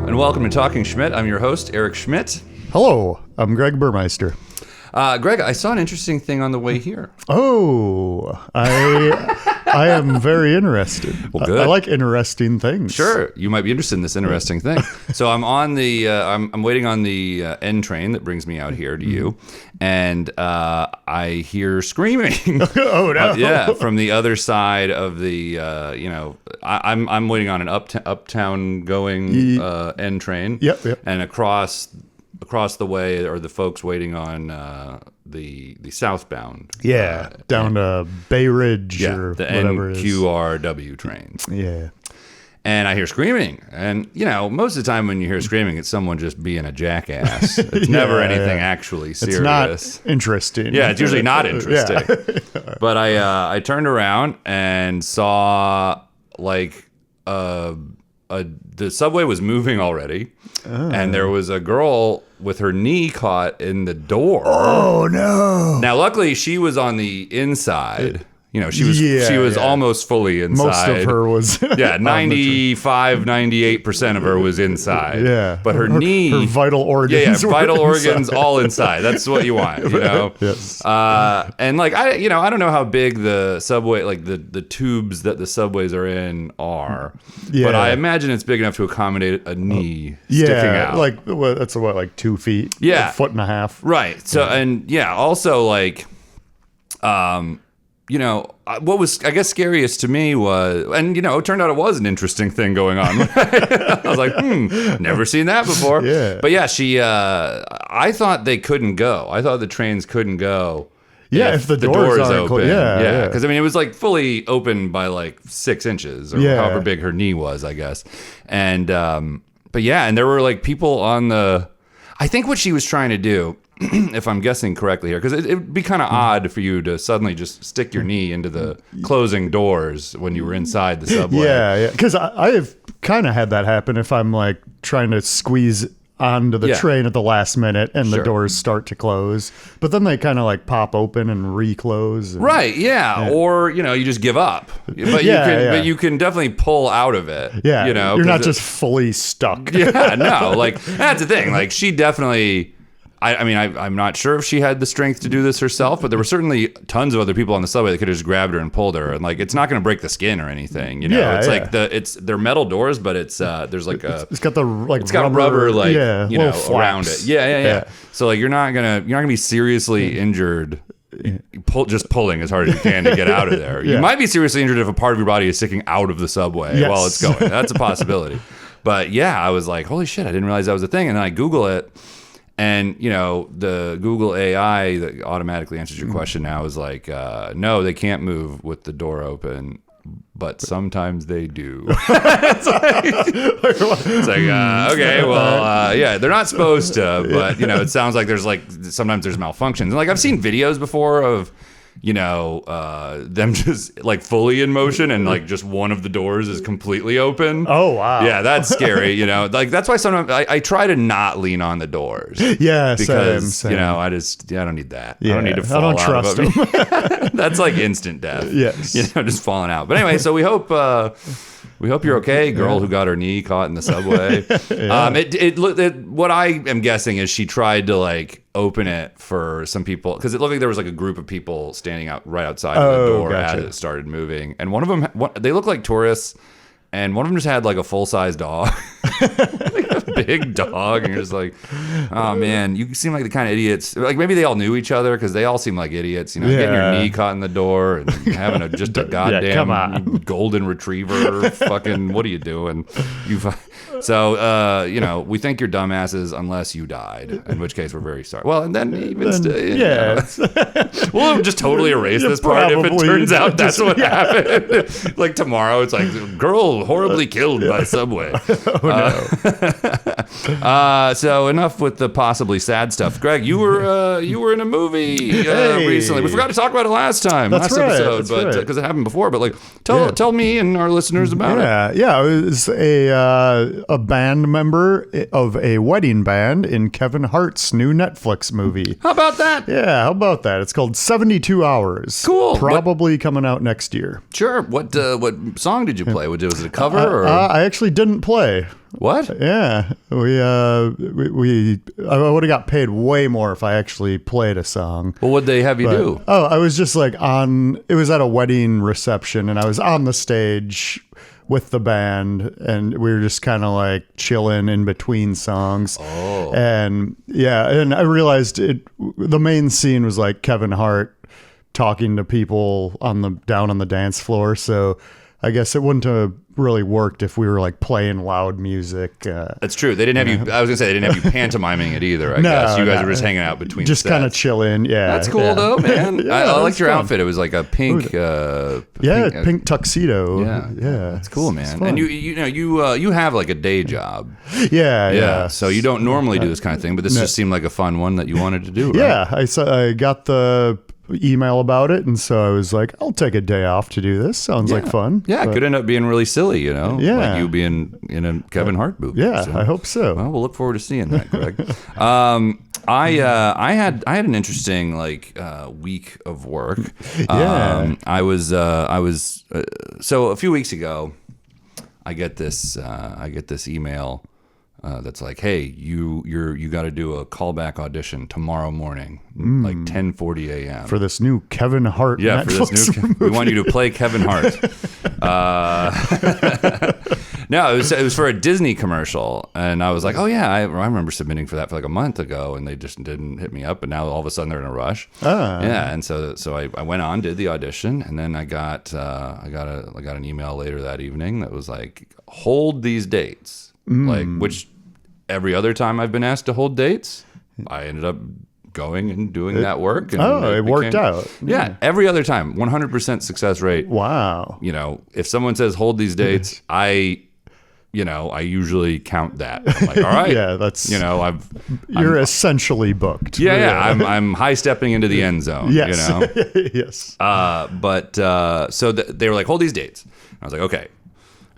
and welcome to Talking Schmidt. I'm your host, Eric Schmidt. Hello, I'm Greg Burmeister. Greg, I saw an interesting thing on the way here. Oh, I am very interested. Well, good. I like interesting things. Sure, you might be interested in this interesting thing. So I'm on the, I'm waiting on the N train that brings me out here to you, and I hear screaming. Oh no! Yeah, from the other side of the, I'm waiting on an uptown going N train. Yep. And across the way are the folks waiting on the southbound. Yeah, down to Bay Ridge or the whatever it is. NQRW train. Yeah. And I hear screaming. And, most of the time when you hear screaming, it's someone just being a jackass. It's never anything actually serious. It's not interesting. Yeah, it's usually not interesting. But I turned around and saw, the subway was moving already. Oh. And there was a girl with her knee caught in the door. Oh no! Now, luckily, she was on the inside. She was almost fully inside. Most of her was 95, 98% of her was inside. Yeah, but her knee, her vital organs, vital organs, all inside. That's what you want, Yes. And I don't know how big the subway, the tubes that the subways are in are. Yeah. But I imagine it's big enough to accommodate a knee sticking out. That's 2 feet. Yeah, a foot and a half. Right. So also what was, I guess, scariest to me was, and, it turned out it was an interesting thing going on. I was like, never seen that before. Yeah. But yeah, I thought they couldn't go. I thought the trains couldn't go. Yeah, if the doors are open. Yeah. Because, it was fully open by 6 inches or however big her knee was, I guess. And, but yeah, and there were people on I think what she was trying to do, if I'm guessing correctly here, because it'd be kind of odd for you to suddenly just stick your knee into the closing doors when you were inside the subway. Yeah. Because I have kind of had that happen if I'm trying to squeeze onto the train at the last minute and the doors start to close, but then they kind of pop open and reclose. Right. Yeah. Or you just give up. But you can definitely pull out of it. Yeah. You're not just fully stuck. Yeah. No. That's the thing. She definitely. I'm not sure if she had the strength to do this herself, but there were certainly tons of other people on the subway that could have just grabbed her and pulled her, and it's not going to break the skin or anything. They're metal doors, but it's there's it's got the it's got rubber around it. Yeah. So you're not gonna be seriously injured. Just pulling as hard as you can to get out of there. You might be seriously injured if a part of your body is sticking out of the subway while it's going. That's a possibility. But yeah, I was like, holy shit, I didn't realize that was a thing. And then I Google it. And, the Google AI that automatically answers your question now is no, they can't move with the door open, but sometimes they do. It's okay, well, they're not supposed to, but, it sounds like there's sometimes there's malfunctions. And I've seen videos before of, them just fully in motion and just one of the doors is completely open. Oh, wow. Yeah, that's scary, that's why sometimes I try to not lean on the doors. Yeah, because, same. I don't need that. Yeah, I don't need to fall out. I don't trust them. That's instant death. Yes. Just falling out. But anyway, so we hope you're okay, girl who got her knee caught in the subway. What I am guessing is she tried to open it for some people, because it looked like there was a group of people standing out right outside of the door as it started moving, and one of them, they looked like tourists, and one of them just had a full-size dog. A big dog, and you're just oh man, you seem like the kind of idiots. Maybe they all knew each other because they all seem like idiots. Getting your knee caught in the door and having a goddamn golden retriever. Fucking, what are you doing? So we think you're dumbasses unless you died, in which case we're very sorry. Well, and then even we'll just totally erase this part if it turns out that's what happened. Tomorrow, it's girl horribly killed by subway. So enough with the possibly sad stuff. Greg, you were in a movie recently. We forgot to talk about it last episode, but because it happened before. But tell me and our listeners about it. Yeah, it was a band member of a wedding band in Kevin Hart's new Netflix movie. How about that? Yeah, how about that? It's called 72 Hours. Cool. Probably coming out next year. Sure. What song did you play? Was it a cover? Or? I actually didn't play. What? Yeah, I would have got paid way more if I actually played a song. Well, what'd they have you do? Oh, I was just like it was at a wedding reception, and I was on the stage with the band, and we were just kind of like chilling in between songs. Oh. And yeah, and I realized the main scene was like Kevin Hart talking to people down on the dance floor, so I guess it wouldn't have really worked if we were like playing loud music. That's true. They didn't have you. I was gonna say they didn't have you pantomiming it either. I guess you guys were just hanging out between. Just kind of chilling. Yeah, that's cool though, man. Yeah, I liked your fun. outfit. It was like a pink. Pink tuxedo. Yeah, That's cool, man. And you have like a day job. Yeah. So you don't normally do this kind of thing, but this just seemed like a fun one that you wanted to do. Right? Yeah, I got the email about it, and so I was like, I'll take a day off to do this. Sounds like fun. Yeah, it could end up being really silly, Yeah, like you being in a Kevin Hart movie. Yeah, so. I hope so. Well, we'll look forward to seeing that, Greg. I had an interesting week of work. I was so a few weeks ago, I get this email. That's like, hey, you got to do a callback audition tomorrow morning, like 10:40 a.m. for this new Kevin Hart. Yeah, Netflix for this new. We want you to play Kevin Hart. No, it was for a Disney commercial, and I was like, oh yeah, I remember submitting for that for like a month ago, and they just didn't hit me up. But now all of a sudden they're in a rush. Yeah, and so I went on, did the audition, and then I got an email later that evening that was like, hold these dates, like which. Every other time I've been asked to hold dates, I ended up going and doing that work. And it worked out. Yeah, every other time, 100% success rate. Wow. If someone says hold these dates, I usually count that. I'm like, all right. Yeah, that's. You're essentially booked. Yeah. I'm high stepping into the end zone. Yes. Yes. So they were like, hold these dates. I was like, okay.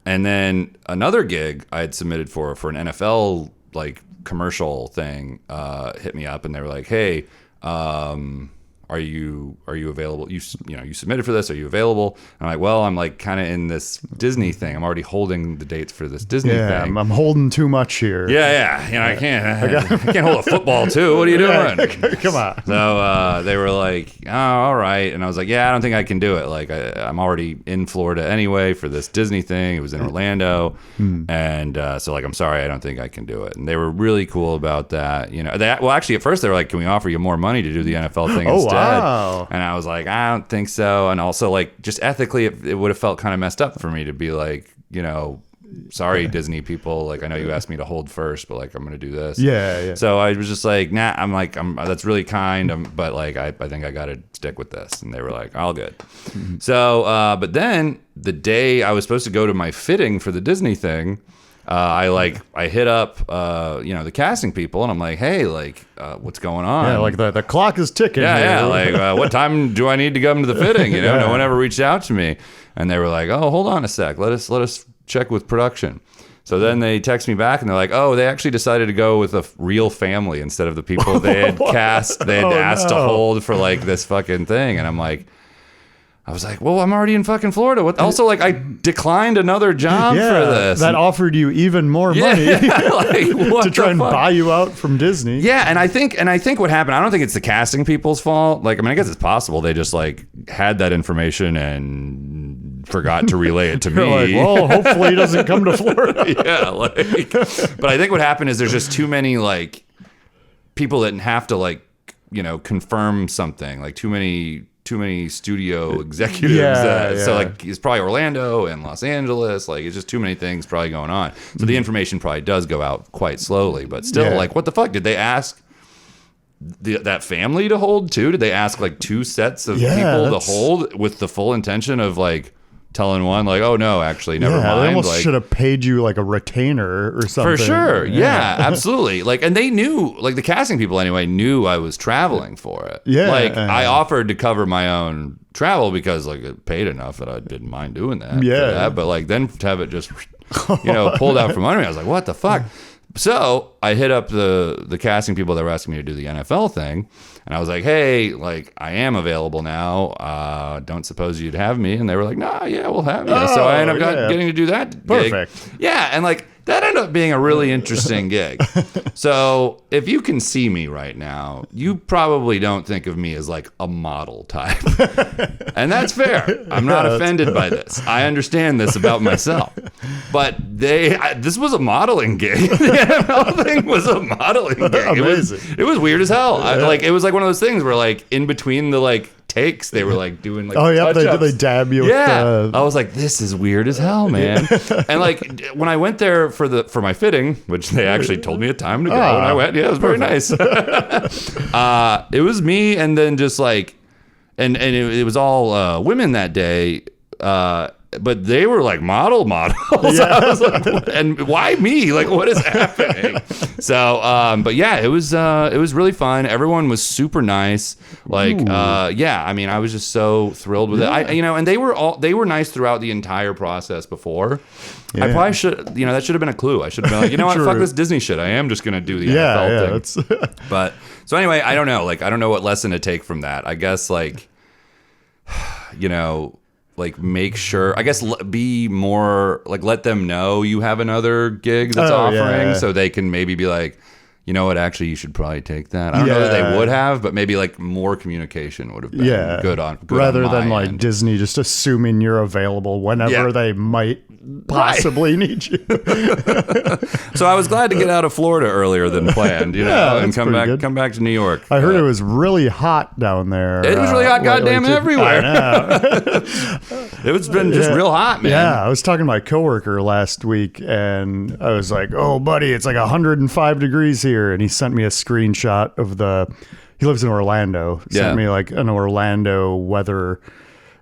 And then another gig I had submitted for an NFL like commercial thing hit me up, and they were like, hey, are you available? You submitted for this. Are you available? And I'm like, well, I'm like kind of in this Disney thing. I'm already holding the dates for this Disney thing. I'm holding too much here. Yeah. I can't hold a football too. What are you doing? Come on. So they were like, oh, all right. And I was like, yeah, I don't think I can do it. Like I'm already in Florida anyway for this Disney thing. It was in Orlando. And so like, I'm sorry, I don't think I can do it. And they were really cool about that. Actually at first they were like, can we offer you more money to do the NFL thing instead? Wow. And I was like, I don't think so. And also like just ethically it would have felt kind of messed up for me to be like, sorry, Disney people, like I know you asked me to hold first, but like I'm gonna do this. Yeah. So I was just like, nah. I'm that's really kind. But like I think I gotta stick with this. And they were like, all good. So but then the day I was supposed to go to my fitting for the Disney thing, I hit up the casting people, and I'm like, hey, like what's going on? Yeah, like the clock is ticking. Yeah, like what time do I need to come to the fitting? No one ever reached out to me, and they were like, oh, hold on a sec, let us check with production. So then they text me back, and they're like, oh, they actually decided to go with a real family instead of the people they had asked to hold for like this fucking thing. And I was like, well, I'm already in fucking Florida. Also, like, I declined another job for this. That offered you even more money to try and buy you out from Disney. Yeah, and I think what happened, I don't think it's the casting people's fault. Like, I mean, I guess it's possible they just like had that information and forgot to relay it to me. Like, well, hopefully he doesn't come to Florida. Yeah, but I think what happened is there's just too many like people that have to like confirm something, like too many studio executives. So like it's probably Orlando and Los Angeles. Like it's just too many things probably going on. So the information probably does go out quite slowly, but still like what the fuck? Did they ask that family to hold too? Did they ask like two sets of people to hold with the full intention of like telling one like, oh no, actually never mind. They almost should have paid you like a retainer or something. For sure. Yeah, absolutely. Like, and they knew, like the casting people anyway knew I was traveling for it. Yeah. Like I offered to cover my own travel because like it paid enough that I didn't mind doing that. Yeah. But like then to have it just pulled out from under me, I was like, what the fuck? So I hit up the casting people that were asking me to do the NFL thing, and I was like, hey, like I am available now. Don't suppose you'd have me? And they were like, nah, yeah, we'll have you. So I ended up getting to do that. Perfect. Gig. Yeah, and like that ended up being a really interesting gig. So if you can see me right now, you probably don't think of me as like a model type. And that's fair. I'm not offended by this. I understand this about myself. But this was a modeling gig. The NFL thing was a modeling gig. Amazing. It was weird as hell. It was like one of those things where like in between the like takes, they were like doing like they dab you with I was like, this is weird as hell, man. And like when I went there for my fitting, which they actually told me a time to go, and I went, it was very nice. It was me, and then just like and it was all women that day, but they were like models. Yeah. I was like, and why me? Like, what is happening? So, but yeah, it was really fun. Everyone was super nice. Like, yeah, I mean, I was just so thrilled with it. And they were nice throughout the entire process before. Yeah. I probably should, that should have been a clue. I should have been like, you know what, fuck this Disney shit. I am just going to do the NFL thing. But, so anyway, I don't know. Like, I don't know what lesson to take from that. I guess, like, like make sure, I guess, be more like, let them know you have another gig that's offering, so they can maybe be like, you know what, actually you should probably take that. I don't know that they would have, but maybe like more communication would have been good rather than like end. Disney just assuming you're available whenever they might possibly need you. So I was glad to get out of Florida earlier than planned, and come back to New York. I heard it was really hot down there. It was really hot, goddamn everywhere. It's been just real hot, man. Yeah, I was talking to my coworker last week, and I was like, "Oh, buddy, it's like 105 degrees here," and he sent me a screenshot of he lives in Orlando. Sent me like an Orlando weather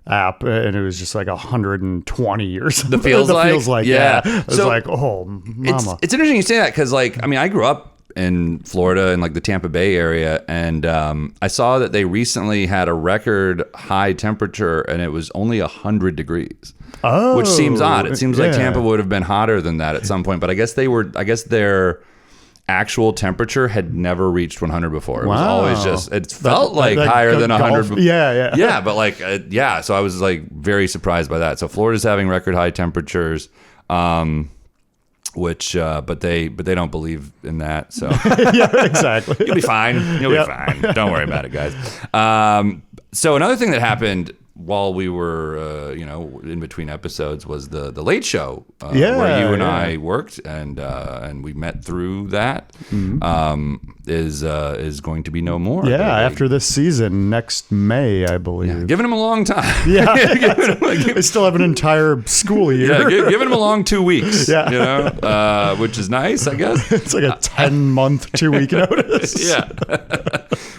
app, and it was just like 120 or something. Feels like. Yeah. I was like, oh, mama. It's interesting you say that, because like, I mean, I grew up in Florida in like the Tampa Bay area, and I saw that they recently had a record high temperature, and it was only 100 degrees. Which seems odd. It seems like Tampa would have been hotter than that at some point, but I guess their actual temperature had never reached 100 before. It was always just, it felt like higher than 100. Yeah, but like, so I was like very surprised by that. So Florida's having record high temperatures, which, but they don't believe in that. So yeah, exactly. You'll be fine. You'll be fine. Don't worry about it, guys. So another thing that happened while we were, in between episodes was the Late Show, where you and I worked, and we met through that. Is going to be no more. Yeah, after this season, next May, I believe. Yeah, giving him a long time. Yeah, they still have an entire school year. Yeah, giving him a long 2 weeks. Yeah, which is nice, I guess. It's like a 10-month 2-week notice. Yeah,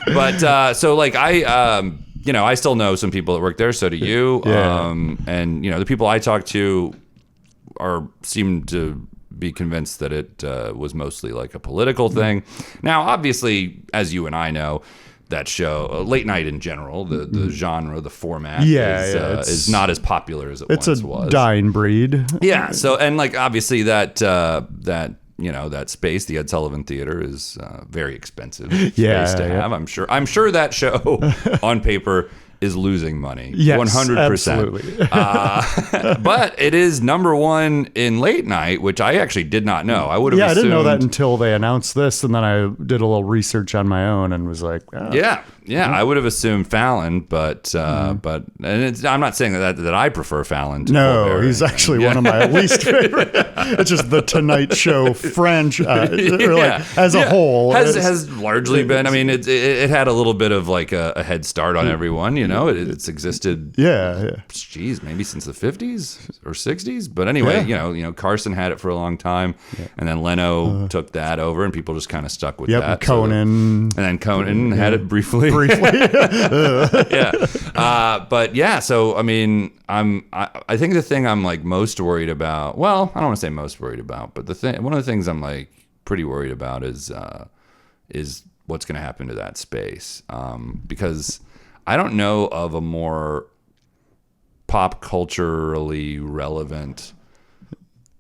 but so like I still know some people that work there, so do you. And the people I talk to seem to be convinced that it was mostly like a political thing. Now, obviously, as you and I know, that show, late night in general, the genre, the format is not as popular as it once was. It's a dying breed. Yeah. So, and like obviously that space, the Ed Sullivan Theater, is very expensive space to have. I'm sure that show on paper is losing money. Yes, 100%. Absolutely. But it is number one in late night, which I actually did not know. I would have assumed. I didn't know that until they announced this, and then I did a little research on my own and was like, I would have assumed Fallon, but I'm not saying that I prefer Fallon to Colbert. He's actually one of my least favorite. It's just the Tonight Show franchise, as a whole. Has largely been. I mean, it had a little bit of like a head start on everyone. It's existed. Geez, maybe since the 50s or 60s. But anyway, Carson had it for a long time, and then Leno took that over, and people just kind of stuck with that. Conan, and then Conan had it briefly. So I mean, I think the thing I'm like most worried about, well, I don't want to say most worried about, but one of the things I'm like pretty worried about is what's going to happen to that space, because I don't know of a more pop culturally relevant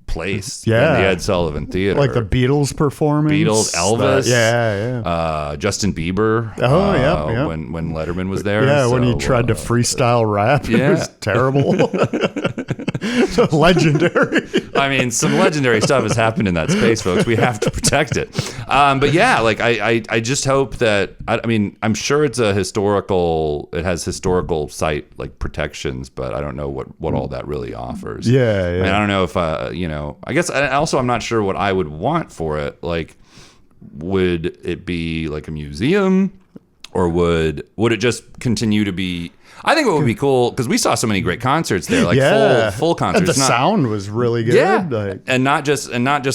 place than the Ed Sullivan Theater. Like the Beatles performance. Elvis. Justin Bieber. When Letterman was there. Yeah, when he tried to freestyle rap. It was terrible. Legendary. I mean, some legendary stuff has happened in that space, folks. We have to protect it. But yeah, like I just hope that, I mean, I'm sure it has historical site like protections, but I don't know what all that really offers. Yeah. I mean, I don't know if, I guess also I'm not sure what I would want for it. Like, would it be like a museum, or would it just continue to be? I think it would be cool because we saw so many great concerts there, like full concerts. The sound was really good. Yeah, like, and not just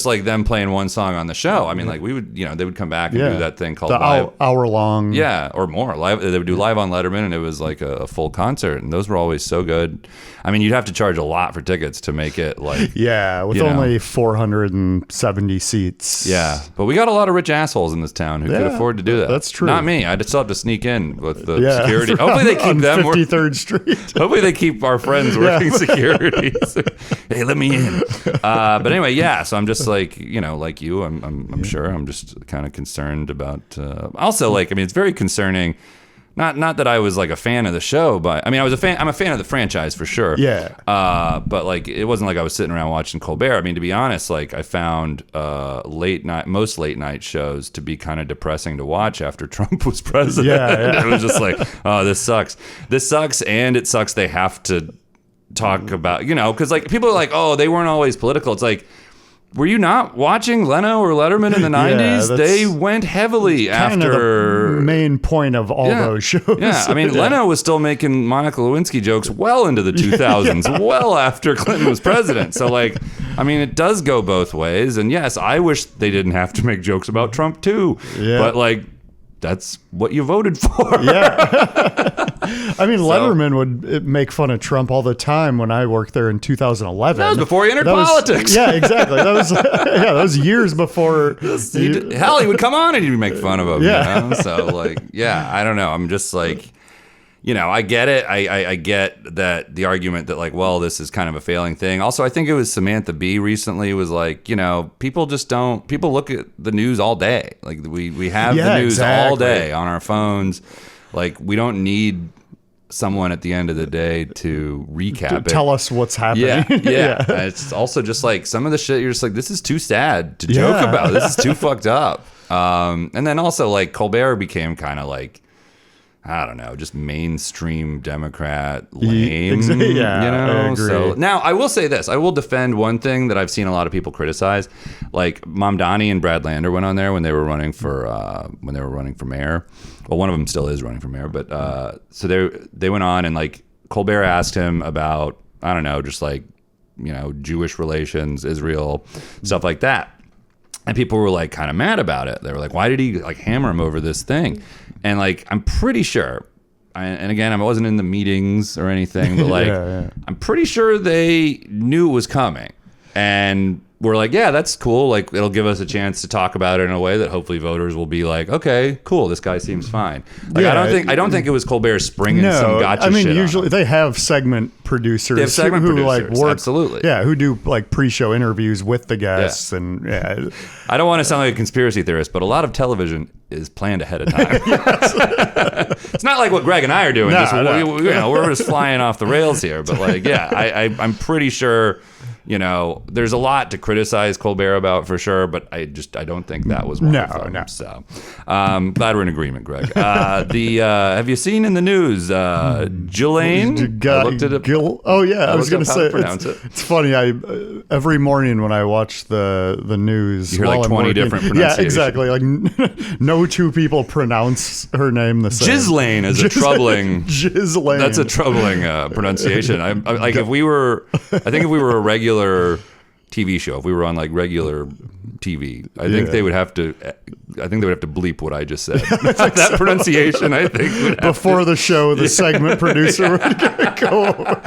like them playing one song on the show. I mean, like we would, they would come back and do that thing called the live, hour long. yeah, or more. Live, they would do live on Letterman, and it was like a full concert, and those were always so good. I mean, you'd have to charge a lot for tickets to make it like with only 470 seats. Yeah, but we got a lot of rich assholes in this town who could afford to do that. That's true. Not me. I'd still have to sneak in with the security. Hopefully they keep them. 53rd Street. Hopefully they keep our friends working security. Hey, let me in. But anyway, yeah. So I'm just like, like you. I'm sure. I'm just kind of concerned about. Also, like, I mean, it's very concerning. Not that I was like a fan of the show, but I mean, I'm a fan of the franchise for sure. Yeah. But like, it wasn't like I was sitting around watching Colbert. I mean, to be honest, like I found most late night shows to be kind of depressing to watch after Trump was president. Yeah. It was just like, oh, this sucks. This sucks, and it sucks. They have to talk about, because like people are like, oh, they weren't always political. It's like, were you not watching Leno or Letterman in the 90s? They went heavily after the main point of all those shows. Yeah, I mean, Leno was still making Monica Lewinsky jokes well into the 2000s, well after Clinton was president. So, like, I mean, it does go both ways. And yes, I wish they didn't have to make jokes about Trump too. Yeah. But like, that's what you voted for. Yeah. I mean, Letterman would make fun of Trump all the time when I worked there in 2011. That was before he entered politics. Yeah, exactly. That was years before. Hell, he would come on and he'd make fun of him. Yeah. So, like, yeah, I don't know. I'm just like, I get it. I get that the argument that like, well, this is kind of a failing thing. Also, I think it was Samantha Bee recently was like, people look at the news all day. Like we have the news all day on our phones. Like we don't need someone at the end of the day to recap it. Tell us what's happening. Yeah. It's also just like some of the shit you're just like, this is too sad to joke about. This is too fucked up. And then also like Colbert became kind of like, I don't know, just mainstream Democrat lame. I agree. So now I will say this: I will defend one thing that I've seen a lot of people criticize. Like Mamdani and Brad Lander went on there when they were running for mayor. Well, one of them still is running for mayor, but so they went on and like Colbert asked him about, I don't know, just like Jewish relations, Israel, stuff like that. And people were like kind of mad about it. They were like, why did he like hammer him over this thing? And like, I'm pretty sure, and again, I wasn't in the meetings or anything, but like, I'm pretty sure they knew it was coming. And we're like, yeah, that's cool. Like, it'll give us a chance to talk about it in a way that hopefully voters will be like, okay, cool, this guy seems fine. Like, I don't think it was Colbert springing some gotcha shit. I mean, usually they have segment producers who like work, absolutely, who do like pre-show interviews with the guests, and I don't want to sound like a conspiracy theorist, but a lot of television is planned ahead of time. It's not like what Greg and I are doing. We're just flying off the rails here. But like, I'm pretty sure. There's a lot to criticize Colbert about for sure, but I don't think that was one of them. No. So, glad we're in agreement, Greg. Have you seen in the news, Jizzlane? I looked at it. I was going to say, it's funny. Every morning when I watch the news, you hear like 20 different pronunciations. Yeah, exactly. Like no two people pronounce her name the same. Jizzlane is a troubling. Jizzlane. That's a troubling pronunciation. I think if we were a regular TV show, if we were on like regular TV, I think they would have to bleep what I just said. That pronunciation, I think, would have before the show, the segment producer would go over.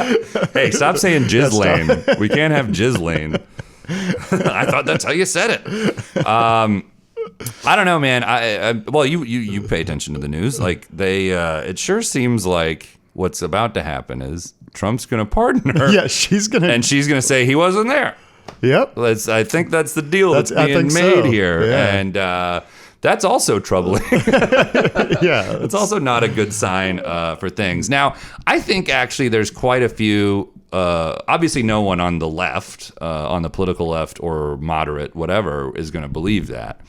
Hey, stop saying Jizzlane. We can't have Jizzlane. I thought that's how you said it. I don't know, man. Well, you pay attention to the news. Like it sure seems like what's about to happen is Trump's going to pardon her. Yeah, she's going to say he wasn't there. Yep. I think that's the deal that's being made here. Yeah. And that's also troubling. Yeah. It's also not a good sign for things. Now, I think actually there's quite a few obviously no one on the left, on the political left or moderate, whatever, is going to believe that.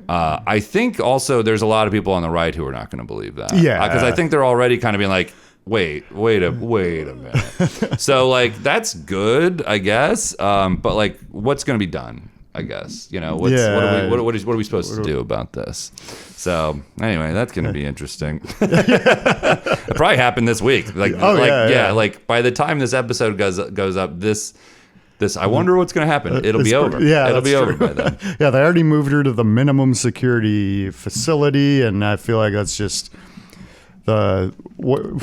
I think also there's a lot of people on the right who are not going to believe that. Yeah. Because I think they're already kind of being like, wait a minute. So like that's good, I guess. But like, what's going to be done? I guess what are we supposed to do about this? So anyway, that's going to be interesting. It probably happened this week. Like by the time this episode goes up, this I wonder what's going to happen. It'll be over. Yeah, it'll be over by then. Yeah, they already moved her to the minimum security facility, and I feel like that's just the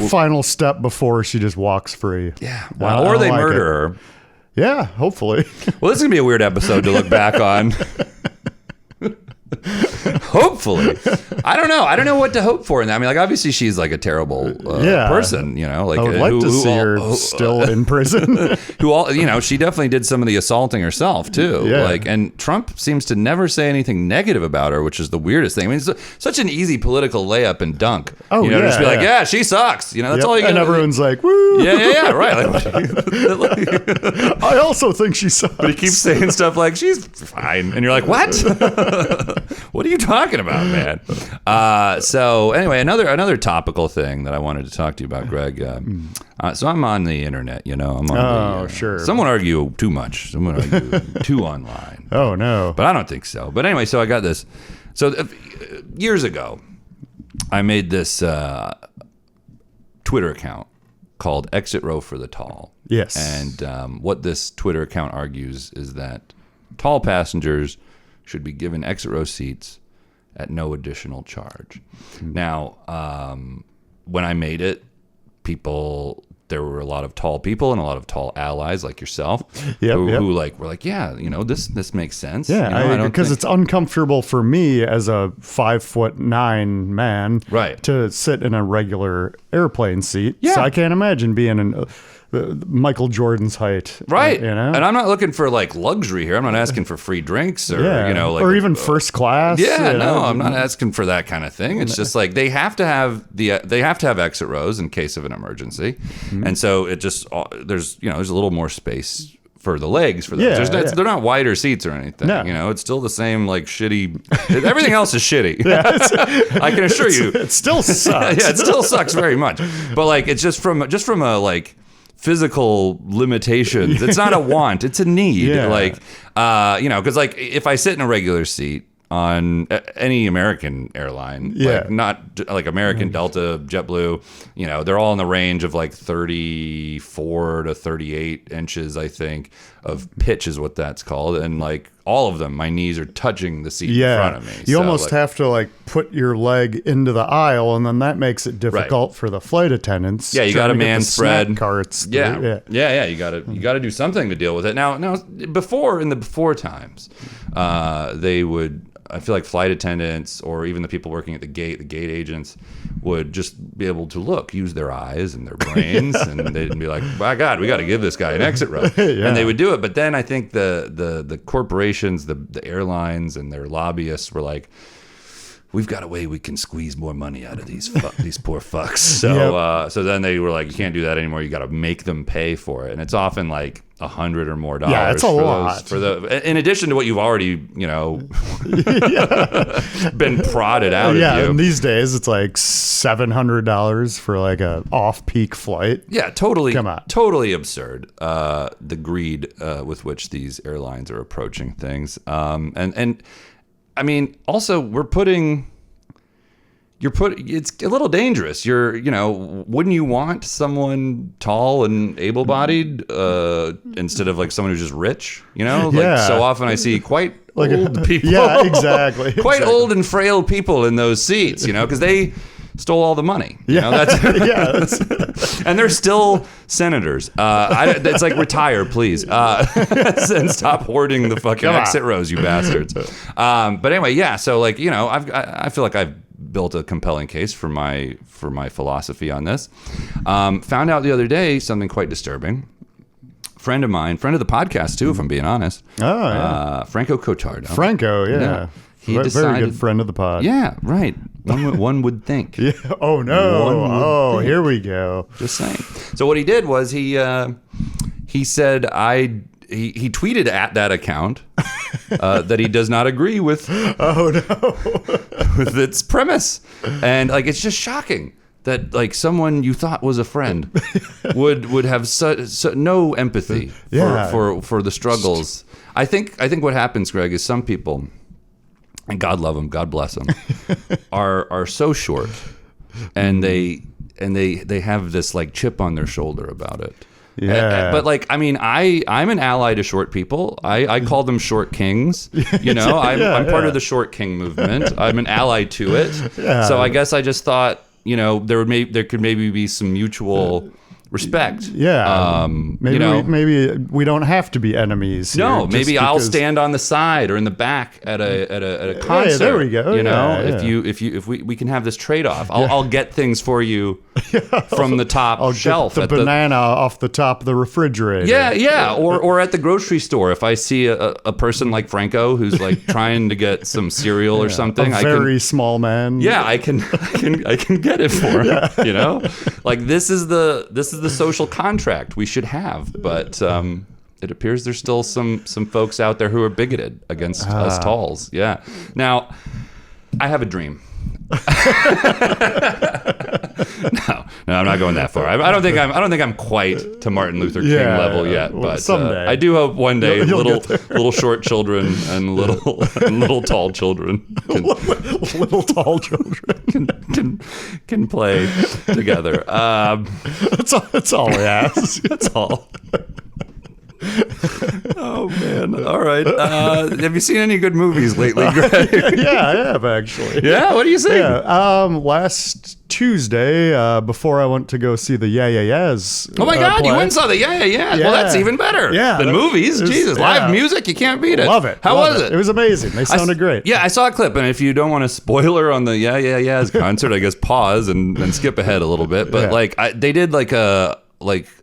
final step before she just walks free. Yeah, or they murder her. Yeah, hopefully. Well, this is going to be a weird episode to look back on. Hopefully. I don't know. I don't know what to hope for in that. I mean, like, obviously she's like a terrible person, Like, I would like to see her still in prison. She definitely did some of the assaulting herself too. Yeah. Like, and Trump seems to never say anything negative about her, which is the weirdest thing. I mean, it's such an easy political layup and dunk. Oh, just be like, yeah, she sucks. That's all you got. And everyone's like, woo. Yeah, right. Like, I also think she sucks. But he keeps saying stuff like, she's fine. And you're like, what? What are you talking about, man? So anyway, another topical thing that I wanted to talk to you about, Greg. So I'm on the internet, I'm on sure. Some would argue too much. Some would argue too online. Oh, no. But I don't think so. But anyway, so I got this. So years ago, I made this Twitter account called Exit Row for the Tall. Yes. And what this Twitter account argues is that tall passengers should be given exit row seats at no additional charge. Now, when I made it, there were a lot of tall people and a lot of tall allies like yourself who were like, yeah, this makes sense. Yeah, because it's uncomfortable for me as a 5'9" man, right, to sit in a regular airplane seat. Yeah. So I can't imagine being in Michael Jordan's height, right? And I'm not looking for like luxury here. I'm not asking for free drinks or or even first class. Yeah, no, I'm not asking for that kind of thing. It's just like they have to have exit rows in case of an emergency, and so it just there's a little more space for the legs for them. They're not wider seats or anything. No. It's still the same like shitty. Everything else is shitty. I can assure you, it still sucks. Yeah, it still sucks very much. But like it's just from a like physical limitations. It's not a want, it's a need. Like because like if I sit in a regular seat on any American airline, like not like American, Delta, JetBlue, they're all in the range of like 34 to 38 inches, I think, of pitch is what that's called. And like all of them, my knees are touching the seat in front of me. You almost have to like put your leg into the aisle, and then that makes it difficult for the flight attendants. Yeah, you got a man spread carts. Yeah. You got to do something to deal with it. Now in the before times, they would. I feel like flight attendants or even the people working at the gate agents would just be able to use their eyes and their brains, and they'd be like, "My God, we got to give this guy an exit row," and they would do it. But then I think the corporations, the airlines, and their lobbyists were like, we've got a way we can squeeze more money out of these poor fucks. So so then they were like, you can't do that anymore. You got to make them pay for it, and it's often like $100 or more. Yeah, it's a lot. In addition to what you've already been prodded out of you. Yeah, and these days it's like $700 for like a off-peak flight. Yeah, totally. Come on, totally absurd. The greed with which these airlines are approaching things, and. I mean, also it's a little dangerous. Wouldn't you want someone tall and able-bodied instead of like someone who's just rich? So often I see quite old people. Yeah, exactly. Quite old and frail people in those seats, because they stole all the money. And they're still senators. It's like, retire, please, and stop hoarding the fucking exit rows, you bastards. But anyway, so like I feel like I've built a compelling case for my philosophy on this. Found out the other day something quite disturbing. Friend of mine, friend of the podcast too, if I'm being honest. Oh yeah, Franco Cotardo. Franco, yeah. He decided, very good friend of the pod. Yeah, right. One would think. Yeah. Oh no. Here we go. Just saying. So what he did was he he said he tweeted at that account that he does not agree with with its premise, and like it's just shocking that like someone you thought was a friend would have no empathy for the struggles. I think what happens, Greg, is some people, and God love them, God bless them, are so short, and they have this like chip on their shoulder about it. Yeah. But like, I mean, I'm an ally to short people. I call them short kings. You know, I'm part of the short king movement. I'm an ally to it. Yeah. So I guess I just thought, you know, there could maybe be some mutual respect. Yeah. Maybe we don't have to be enemies. No, maybe I'll stand on the side or in the back at a concert. Yeah, there we go. You know, if we can have this trade off, I'll get things for you from the top shelf. Get the banana off the top of the refrigerator. Yeah. Or at the grocery store, if I see a person like Franco who's like trying to get some cereal or something, a very small man. Yeah, I can get it for him. Yeah. You know, like this is the social contract we should have, but it appears there's still some folks out there who are bigoted against us talls. Yeah. Now, I have a dream. No, I'm not going that far. I don't think I'm quite to Martin Luther King level yet, but someday. I do hope one day little short children and little tall children can play together. That's all I ask. That's all. Oh man! All right. Have you seen any good movies lately, Greg? Yeah, I have actually. Yeah. What do you say? Yeah. Last Tuesday, before I went to go see the Yeah Yeah Yeahs. Oh my God! You went and saw the Yeah Yeah Yeahs. Well, that's even better. Yeah. Than movies. Jesus, live music, you can't beat it. Love it. How was it? It was amazing. They sounded great. Yeah, I saw a clip, and if you don't want a spoiler on the Yeah Yeah Yeahs concert, I guess pause and skip ahead a little bit. But they did like a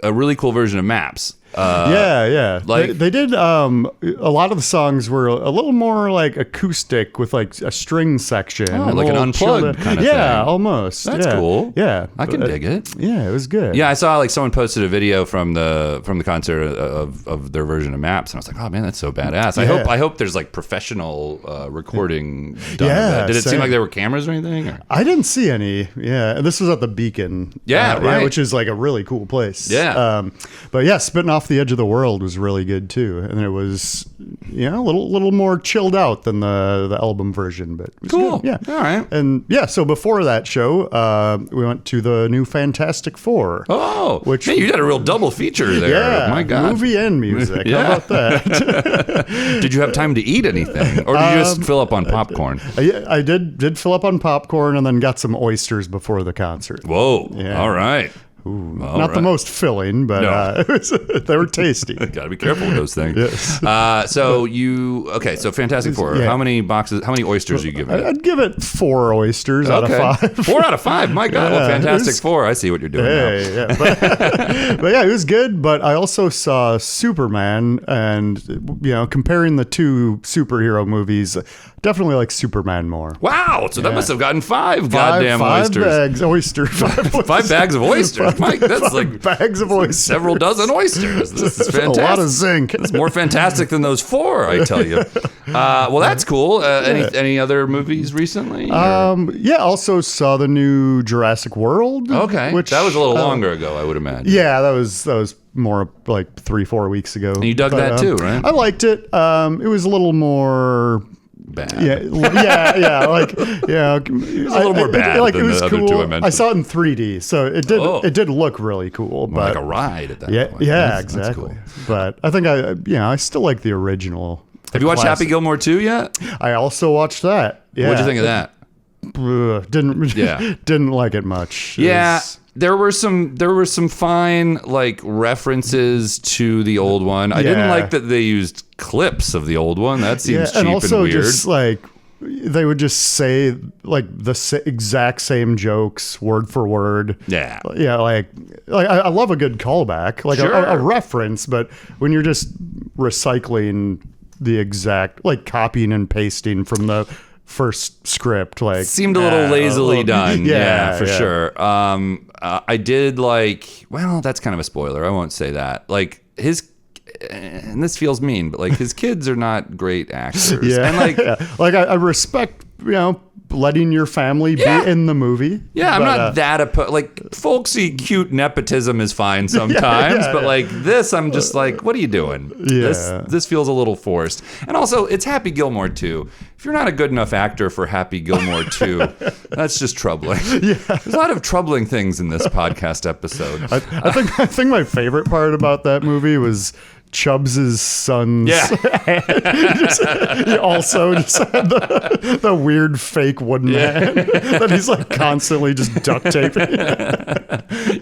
really cool version of Maps. Like they did. A lot of the songs were a little more like acoustic with like a string section, like an unplugged kind of thing. Yeah, almost. That's cool. Yeah, I can dig it. Yeah, it was good. Yeah, I saw like someone posted a video from the concert of their version of Maps, and I was like, oh man, that's so badass. I hope there's like professional recording done of that. Did it seem like there were cameras or anything? Or? I didn't see any. Yeah, this was at the Beacon. Right. Which is like a really cool place. Yeah. But yeah, Spitting Off the Edge of the World was really good too, and it was a little more chilled out than the album version, but it was cool. Good. Yeah, all right. And so before that show, we went to the new Fantastic Four. Oh, which man, you did a real double feature there. Yeah, my God, movie and music. How about that? Did you have time to eat anything, or did you just fill up on popcorn? I did fill up on popcorn and then got some oysters before the concert. Whoa! Yeah. All right. Ooh, not the most filling, but they were tasty. Got to be careful with those things. Yes. So Fantastic Four. Yeah. How many oysters are you giving it? I'd give it 4 oysters out of 5. 4 out of 5. My God. Well, Fantastic Four. I see what you're doing now. Yeah. But yeah, it was good. But I also saw Superman, and comparing the two superhero movies, definitely like Superman more. Wow. So that must have gotten 5 goddamn oysters. 5 bags oysters. 5 bags of oysters. Mike, that's like bags of oysters. Several dozen oysters. This is fantastic. A lot of zinc. It's more fantastic than those 4, I tell you. Well, that's cool. Any other movies recently? Also saw the new Jurassic World. Okay. Which that was a little longer ago, I would imagine. Yeah, that was more like 3-4 weeks ago. And you dug that too, right? I liked it. It was a little more bad. It was a little more bad than the other two I mentioned. I saw it in 3D, so it did look really cool. More but like a ride at that point. Yeah, exactly. That's cool. But I think I still like the original. Have you watched Happy Gilmore 2 yet? I also watched that. Yeah. What'd you think of that? Didn't like it much. There were some fine like references to the old one. I didn't like that they used clips of the old one. That seems cheap and also weird. Just like they would just say like the exact same jokes word for word. Yeah. Like I love a good callback, like a reference, but when you're just recycling the exact, like copying and pasting from the first script, like seemed a little lazily done. For sure. I did like, well, that's kind of a spoiler. I won't say that. Like his, and this feels mean, but like his kids are not great actors. Yeah. And like, like I respect, letting your family be in the movie. Yeah, I'm not that opposed. Like, folksy, cute nepotism is fine sometimes, but like this, I'm just like, what are you doing? Yeah. This feels a little forced. And also, it's Happy Gilmore 2. If you're not a good enough actor for Happy Gilmore 2, that's just troubling. Yeah. There's a lot of troubling things in this podcast episode. I think my favorite part about that movie was Chubbs' son's he also just had the weird fake wooden man that he's like constantly just duct taping.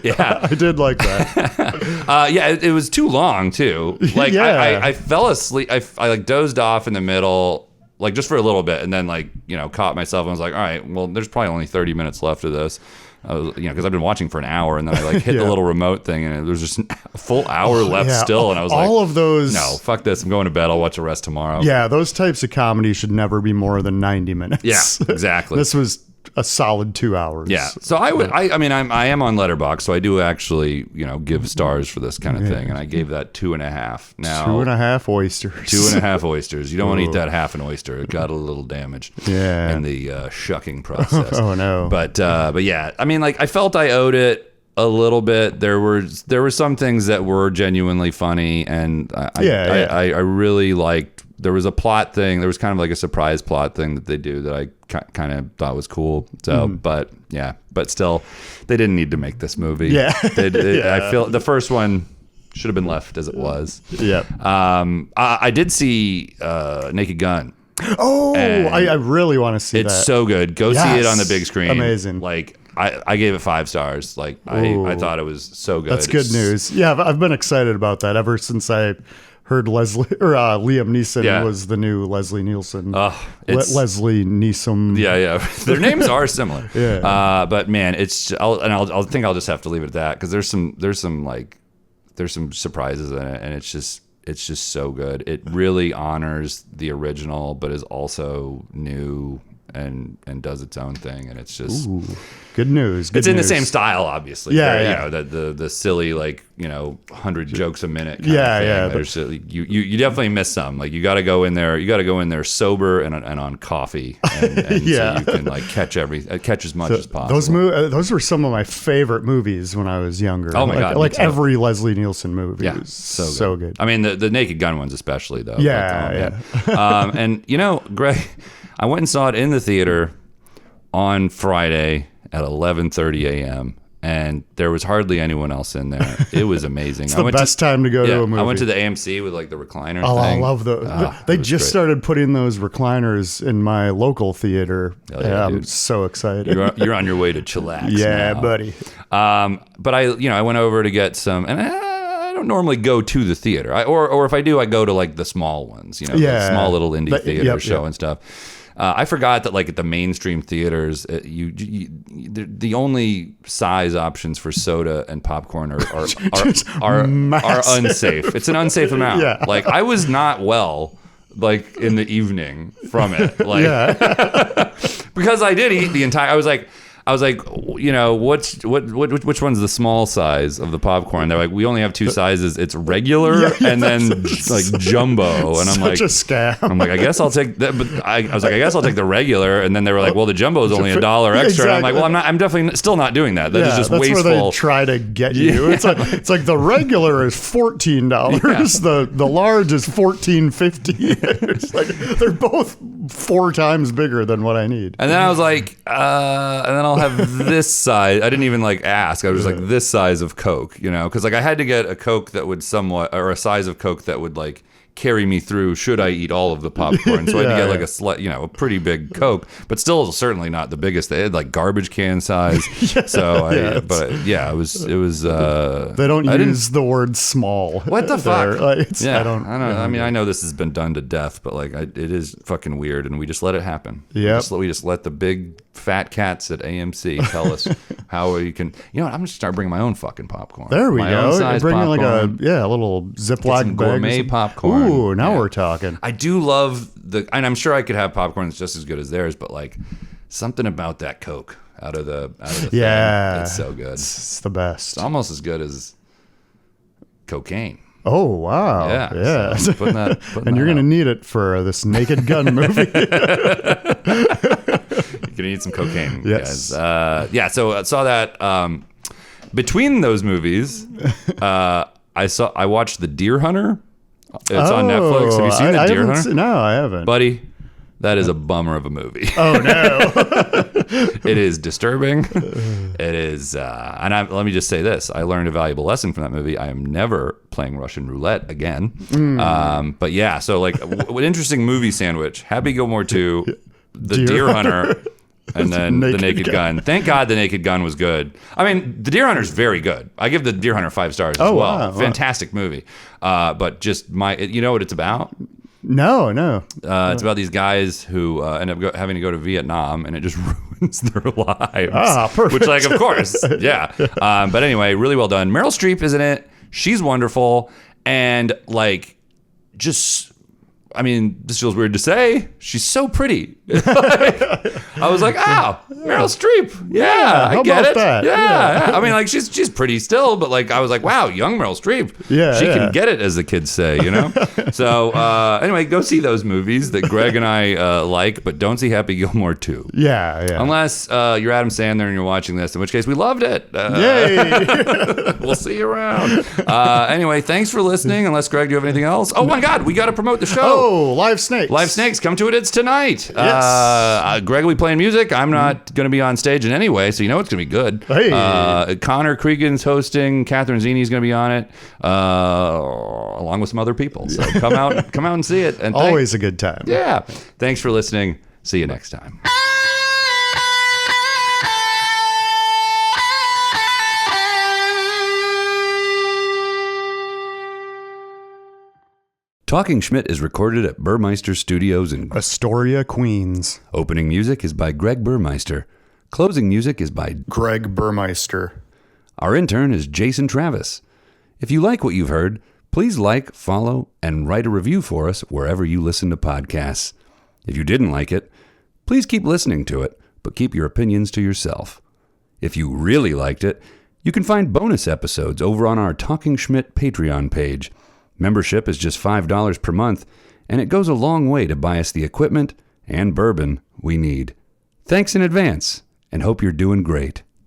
Yeah. I did like that. It was too long too. Like I fell asleep. I like dozed off in the middle, like just for a little bit, and then like, caught myself and was like, all right, well, there's probably only 30 minutes left of this. I was, because I've been watching for an hour, and then I like hit the little remote thing, and there was just a full hour left still, and I was like, all of those. No, fuck this. I'm going to bed. I'll watch the rest tomorrow. Yeah, those types of comedy should never be more than 90 minutes. Yeah, exactly. This was a solid 2 hours. Yeah. So I am on Letterboxd, so I do actually, give stars for this kind of thing, and I gave that 2.5. Now 2.5 oysters. 2.5 oysters. You don't want to eat that half an oyster. It got a little damaged. Yeah. In the shucking process. Oh no. But yeah, I mean, like I felt I owed it a little bit. There were some things that were genuinely funny, and I really liked. There was a plot thing. There was kind of like a surprise plot thing that they do that I kind of thought was cool. So, but still, they didn't need to make this movie. Yeah. I feel the first one should have been left as it was. Yeah. I did see Naked Gun. Oh, I really want to see that. It's so good. Go see it on the big screen. Amazing. Like I gave it 5 stars. Like I thought it was so good. That's good news. Yeah, I've been excited about that ever since I heard Liam Neeson was the new Leslie Nielsen. Leslie Neeson. Yeah. Their names are similar. Yeah. But man, I'll think I'll just have to leave it at that because there's some surprises in it, and it's just so good. It really honors the original, but is also new and does its own thing, and it's just good news. It's in the same style, obviously. Yeah. The silly 100 jokes a minute. Kind of thing. You definitely miss some. Like you got to go in there. You got to go in there sober and on coffee, and so you can catch as much as possible. Those were some of my favorite movies when I was younger. Oh my god! Like every Leslie Nielsen movie. Yeah, was so good. I mean, the Naked Gun ones especially though. Yeah. And Greg, I went and saw it in the theater on Friday at 11:30 a.m. and there was hardly anyone else in there. It was amazing. It's the best time to go to a movie. I went to the AMC with the recliner thing. I love those. They just started putting those recliners in my local theater. I'm so excited. You're on your way to chillax. Yeah, now. buddy. But I went over to get some, and I don't normally go to the theater. Or if I do, I go to the small ones. The small little indie theater show and stuff. I forgot that at the mainstream theaters, the only size options for soda and popcorn are unsafe. It's an unsafe amount. Yeah. I was not well in the evening from it. Because I did eat the entire. I was like, which one's the small size of the popcorn? They're like, we only have 2 sizes. It's regular and then jumbo. And I'm like, such a scam. I'm like, I guess I'll take that. But I was like, I guess I'll take the regular. And then they were like, well, the jumbo is only $1 extra. Exactly. And I'm like, well, I'm definitely still not doing that. That is just wasteful. That's where they try to get you. It's like the regular is $14. The large is $14.50. It's like they're both 4 times bigger than what I need. And then I was like, and then I'll have this size. I didn't even ask. I was just this size of Coke, because I had to get a Coke that would or a size of Coke that would carry me through should I eat all of the popcorn. So I had to get a pretty big Coke, but still certainly not the biggest. They had garbage can size. It was they don't use the word small. What the fuck? I don't know. I mean, I know this has been done to death, but it is fucking weird, and we just let it happen. Yeah. We just let the big fat cats at AMC tell us how you can. I'm just gonna start bringing my own fucking popcorn. There we go. Bring popcorn. A little Ziploc bag. Gourmet popcorn. Ooh, now we're talking. I do love and I'm sure I could have popcorn that's just as good as theirs, but something about that Coke out of the yeah, thing, it's so good. It's the best. It's almost as good as cocaine. Oh, wow. Yeah. So putting and that you're going to out. need it for this Naked Gun movie. You're gonna need some cocaine, Yes. guys. So I saw that. Between those movies, I watched The Deer Hunter. It's on Netflix. Have you seen The Deer Hunter? No, I haven't. Buddy, that is a bummer of a movie. Oh, no. It is disturbing. It is, let me just say this: I learned a valuable lesson from that movie. I am never playing Russian roulette again. But yeah, so like, what interesting movie sandwich? Happy Gilmore 2, The Deer Hunter, and then The Naked Gun. Thank God The Naked Gun was good. I mean, The Deer Hunter is very good. I give The Deer Hunter 5 stars as well. Wow. Fantastic movie. But just you know what it's about? No. It's about these guys who end up having to go to Vietnam, and it just ruins their lives. Perfect. Which, like, of course, yeah. But anyway, really well done. Meryl Streep is in it. She's wonderful, and like, I mean, this feels weird to say. She's so pretty. I was like, Meryl Streep. Yeah, I get it. That? Yeah. I mean, like, she's pretty still, but like, I was like, wow, young Meryl Streep. Yeah, she can get it, as the kids say, you know. So anyway, go see those movies that Greg and I like, but don't see Happy Gilmore 2. Yeah. Unless you're Adam Sandler and you're watching this, in which case we loved it. Yay. We'll see you around. Anyway, thanks for listening. Unless, Greg, do you have anything else? Oh my God, we got to promote the show. Oh, Live Snakes. Live Snakes, come to it. It's tonight. Yes. Greg will be playing music. I'm not going to be on stage in any way, so you know it's going to be good. Hey. Connor Cregan's hosting. Catherine Zini's going to be on it, along with some other people. So come out and see it. And Always a good time. yeah. Thanks for listening. See you next time. Talking Schmidt is recorded at Burmeister Studios in Astoria, Queens. Opening music is by Greg Burmeister. Closing music is by Greg Burmeister. Our intern is Jason Travis. If you like what you've heard, please like, follow, and write a review for us wherever you listen to podcasts. If you didn't like it, please keep listening to it, but keep your opinions to yourself. If you really liked it, you can find bonus episodes over on our Talking Schmidt Patreon page. Membership is just $5 per month, and it goes a long way to buy us the equipment and bourbon we need. Thanks in advance, and hope you're doing great.